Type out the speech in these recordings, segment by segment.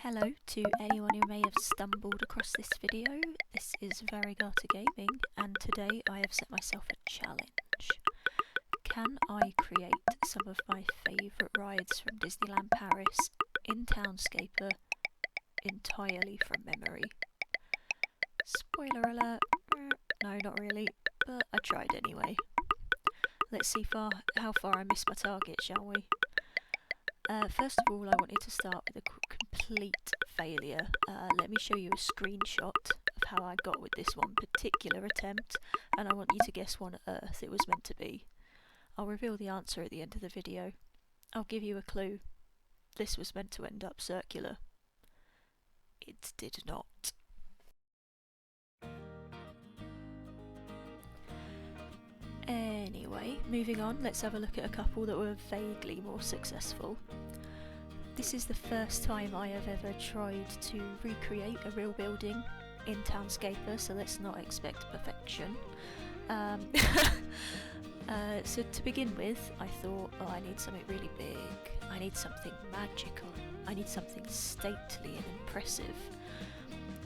Hello to anyone who may have stumbled across this video. This is Variegata Gaming, and today I have set myself a challenge. Can I create some of my favourite rides from Disneyland Paris in Townscaper entirely from memory? Spoiler alert, no not really, but I tried anyway. Let's see how far I missed my target, shall we? First of all, I wanted to start with a complete failure. Let me show you a screenshot of how I got with this one particular attempt, and I want you to guess what on earth it was meant to be. I'll reveal the answer at the end of the video. I'll give you a clue. This was meant to end up circular. It did not. Anyway, moving on, let's have a look at a couple that were vaguely more successful. This is the first time I have ever tried to recreate a real building in Townscaper, so let's not expect perfection. So to begin with, I thought, I need something really big, I need something magical, I need something stately and impressive.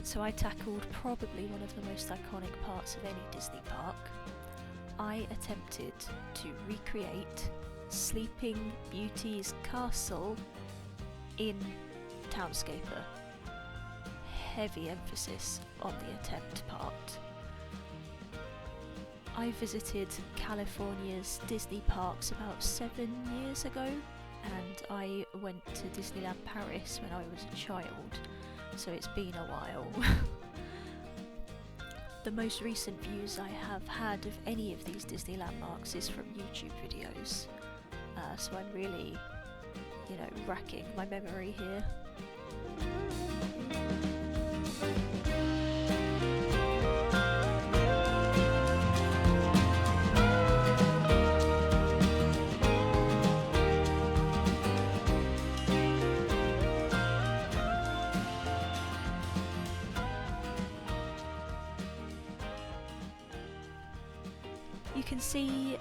So I tackled probably one of the most iconic parts of any Disney park. I attempted to recreate Sleeping Beauty's castle in Townscaper. Heavy emphasis on the attempt part. I visited California's Disney parks about 7 years ago, and I went to Disneyland Paris when I was a child, so it's been a while. The most recent views I have had of any of these Disney landmarks is from YouTube videos, so I'm really, racking my memory here. You can see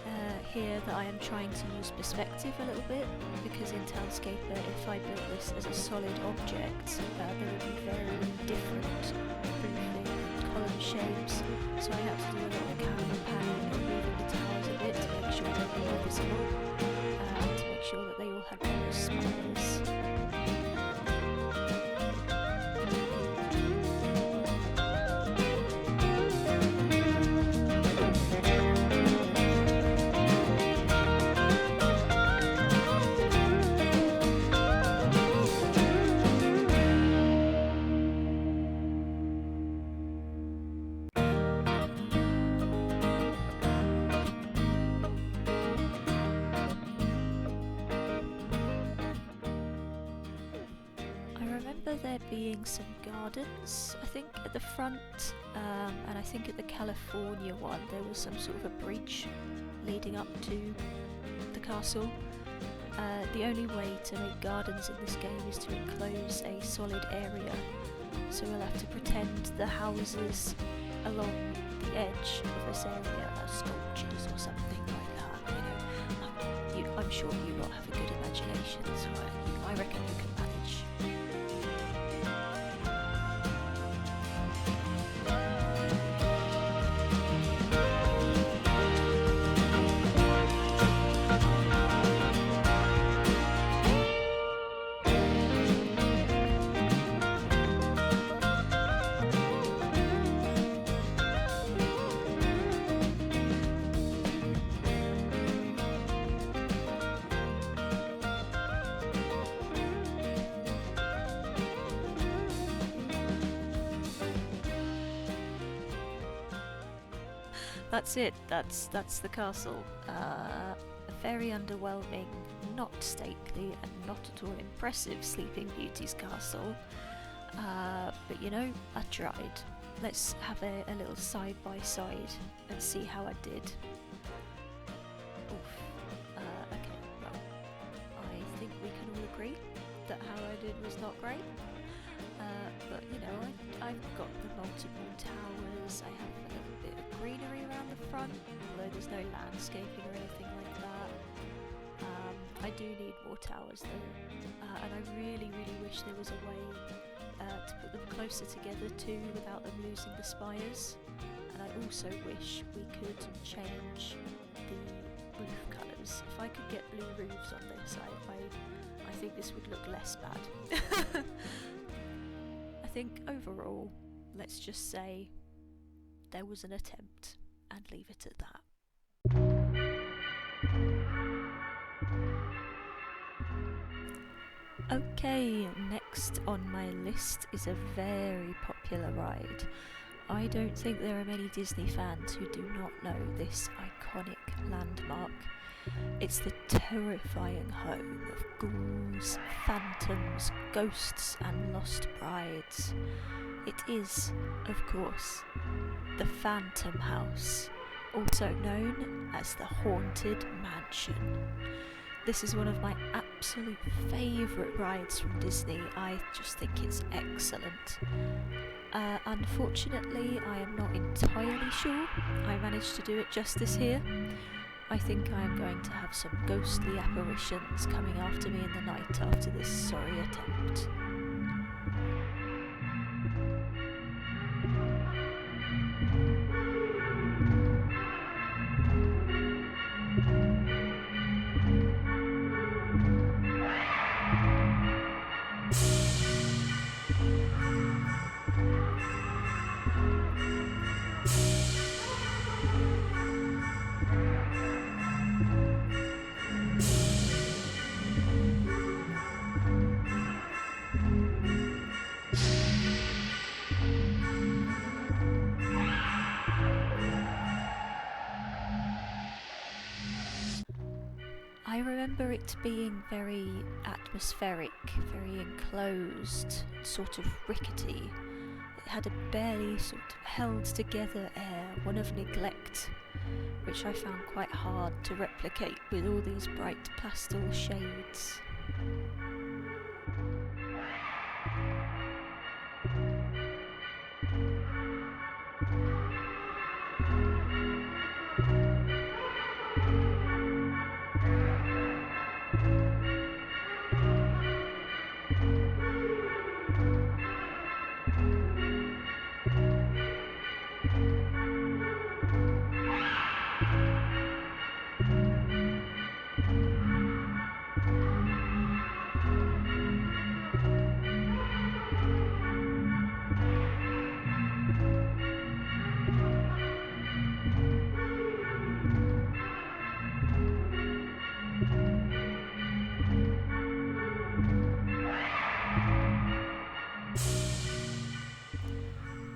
here that I am trying to use perspective a little bit, because in Townscaper, if I built this as a solid object, there would be very different roofing and column shapes, so I had to do a lot of camera panning and moving the towers a bit to make sure that they were visible, and to make sure that they all had proper spires. There being some gardens, I think, at the front, and I think at the California one there was some sort of a bridge leading up to the castle. The only way to make gardens in this game is to enclose a solid area, so we'll have to pretend the houses along the edge of this area are sculptures or something like that. I'm sure you lot have a good imagination, so I reckon you can manage. That's it, that's the castle. A very underwhelming, not stately and not at all impressive Sleeping Beauty's castle, but I tried. Let's have a little side by side and see how I did. Oof. Okay, well, I think we can all agree that how I did was not great. But I've got the multiple towers, I have a little bit of greenery around the front, although there's no landscaping or anything like that. I do need more towers though, and I really wish there was a way to put them closer together too without them losing the spires. And I also wish we could change the roof colours. If I could get blue roofs on this, I think this would look less bad. I think overall, let's just say there was an attempt and leave it at that. Okay, next on my list is a very popular ride. I don't think there are many Disney fans who do not know this iconic landmark. It's the terrifying home of ghouls, phantoms, ghosts and lost brides. It is, of course, the Phantom House, also known as the Haunted Mansion. This is one of my absolute favourite rides from Disney. I just think it's excellent. Unfortunately, I am not entirely sure I managed to do it justice here. I think I am going to have some ghostly apparitions coming after me in the night after this sorry attempt. I remember it being very atmospheric, very enclosed, sort of rickety. It had a barely sort of held together air, one of neglect, which I found quite hard to replicate with all these bright pastel shades.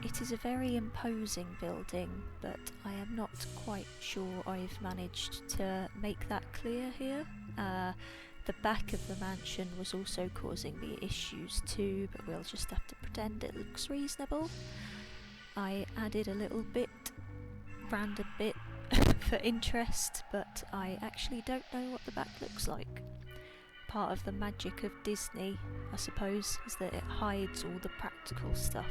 It is a very imposing building, but I am not quite sure I've managed to make that clear here. The back of the mansion was also causing me issues too, but we'll just have to pretend it looks reasonable. I added a little bit, random bit for interest, but I actually don't know what the back looks like. Part of the magic of Disney, I suppose, is that it hides all the practical stuff.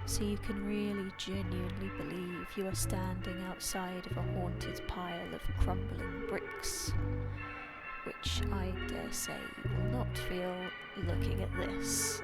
So you can really genuinely believe you are standing outside of a haunted pile of crumbling bricks, which I dare say you will not feel looking at this.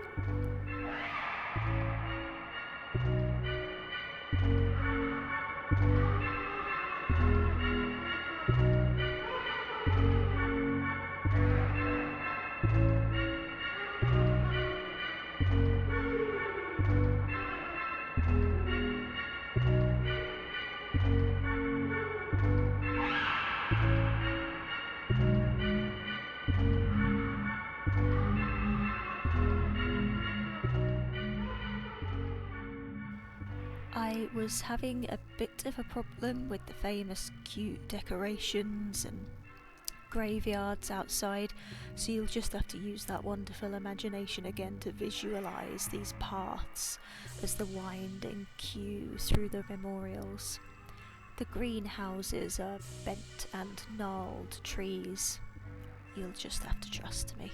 I was having a bit of a problem with the famous cute decorations and graveyards outside, so you'll just have to use that wonderful imagination again to visualise these paths as the winding queue through the memorials. The greenhouses are bent and gnarled trees. You'll just have to trust me.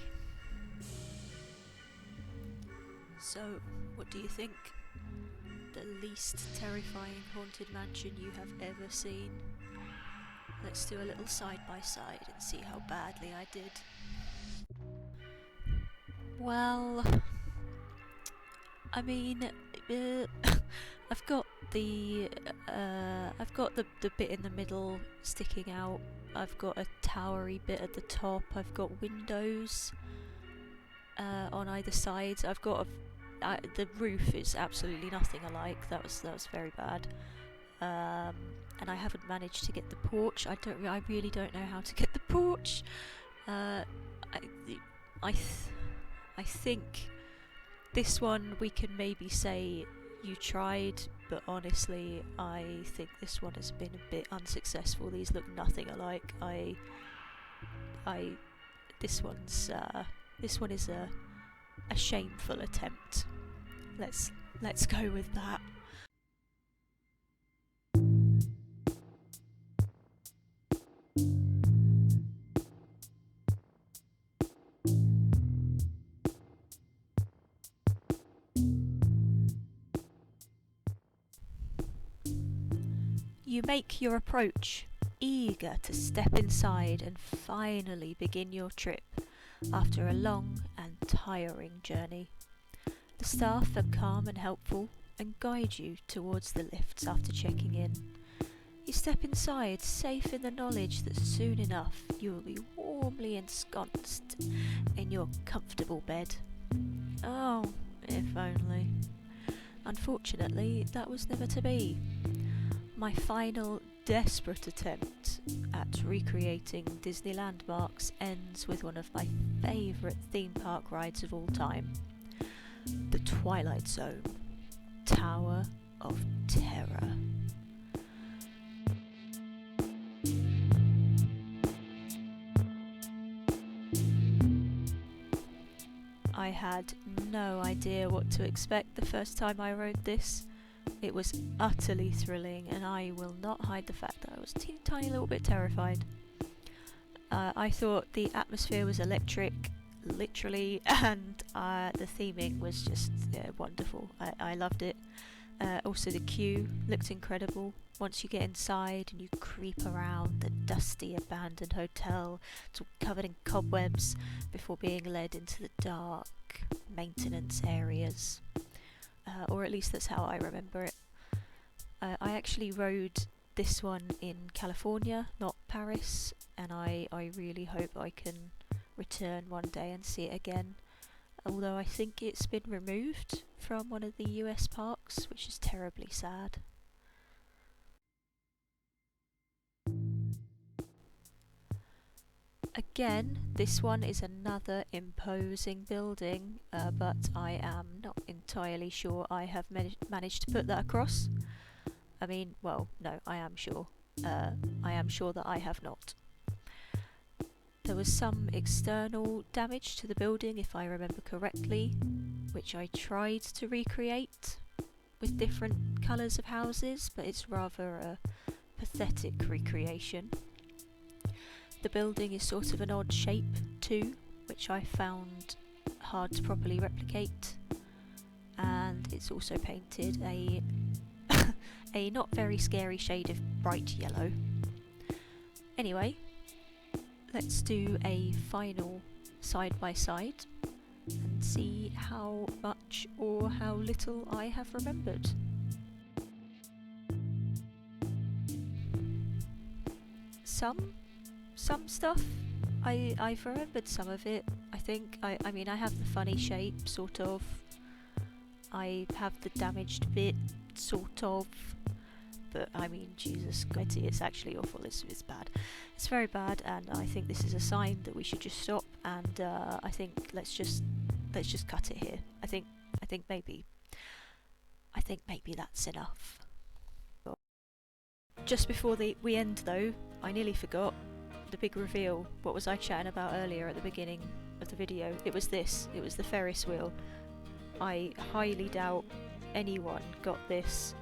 So, what do you think? The least terrifying haunted mansion you have ever seen? let's do a little side by side and see how badly I did. Well, I mean, I've got the bit in the middle sticking out. I've got a towery bit at the top. I've got windows on either side. I've got the roof is absolutely nothing alike. That was very bad. And I haven't managed to get the porch. I really don't know how to get the porch. I think this one we can maybe say you tried, but honestly I think this one has been a bit unsuccessful. These look nothing alike. This one is a shameful attempt. Let's go with that. You make your approach, eager to step inside and finally begin your trip after a long and tiring journey. The staff are calm and helpful and guide you towards the lifts after checking in. You step inside, safe in the knowledge that soon enough you will be warmly ensconced in your comfortable bed. Oh, if only. Unfortunately, that was never to be. My final desperate attempt at recreating Disney landmarks ends with one of my favourite theme park rides of all time, the Twilight Zone, Tower of Terror. I had no idea what to expect the first time I rode this. It was utterly thrilling, and I will not hide the fact that I was a teeny tiny little bit terrified. I thought the atmosphere was electric, literally, and the theming was just wonderful. I loved it. Also the queue looked incredible. Once you get inside and you creep around the dusty abandoned hotel, it's all covered in cobwebs before being led into the dark maintenance areas. Or at least that's how I remember it. I actually rode this one in California, not Paris, and I really hope I can return one day and see it again. Although I think it's been removed from one of the US parks, which is terribly sad. Again, this one is another imposing building, but I am not entirely sure I have managed to put that across. I mean, well, no, I am sure. I am sure that I have not. There was some external damage to the building, if I remember correctly, which I tried to recreate with different colours of houses, but it's rather a pathetic recreation. The building is sort of an odd shape too, which I found hard to properly replicate, and it's also painted a not very scary shade of bright yellow. Anyway, let's do a final side by side and see how much or how little I have remembered. Some stuff, I've remembered some of it, I think. I mean, I have the funny shape, sort of. I have the damaged bit, sort of. But, I mean, Jesus Christ, it's actually awful. It's bad. It's very bad, and I think this is a sign that we should just stop, and I think let's just cut it here. I think maybe that's enough. Just before we end, though, I nearly forgot the big reveal. What was I chatting about earlier at the beginning of the video? It was this. It was the Ferris wheel. I highly doubt anyone got this,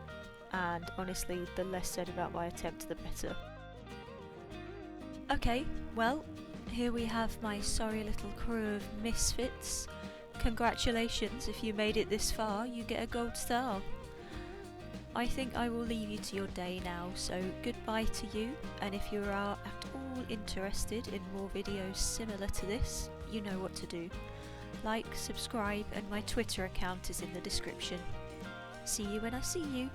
and honestly, the less said about my attempt, the better. Okay, well, here we have my sorry little crew of misfits. Congratulations, if you made it this far, you get a gold star. I think I will leave you to your day now, so goodbye to you, and if you are at all interested in more videos similar to this, you know what to do. Like, subscribe, and my Twitter account is in the description. See you when I see you.